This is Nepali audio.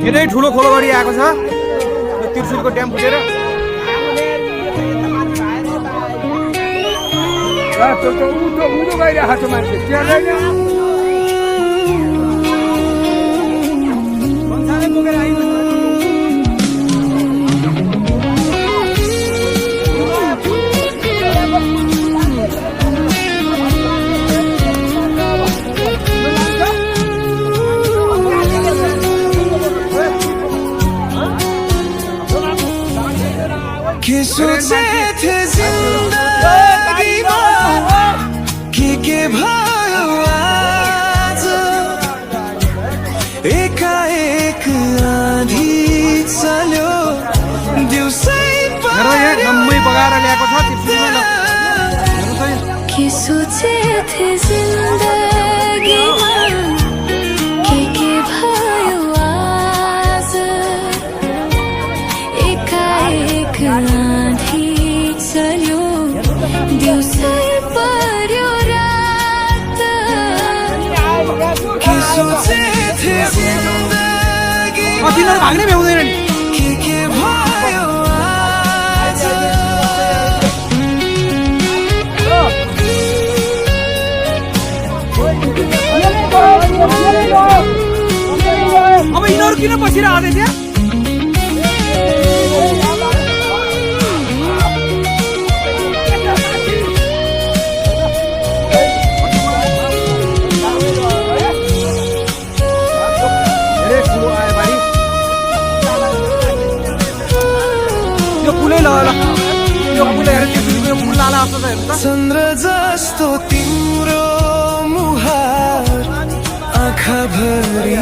यिनै ठुलो खोलोगढी आएको छ त्रिशुलको ड्याम फुटेर उँधो गइरहेको छ मान्छे त्यहाँ के सोचे थे जिंदगीमा के भयो आज एकाएक आँधी चल्यो दिउँसै नम्मै बगाएर ल्याएको छ त्रिशुलमा के सोचे थे जिंदगीमा के भयो आज एकाएक आँधी चल्यो दिउँसै पर्यो रात के सोचे थे जिंदगीमा तिनीहरू भाग्नै भ्याउँदैन नि के भयो आज अब यिनीहरू किन बसिरहेको थियो त्यहाँ चन्द्र जस्तो तिम्रो मुहार आँखाभरि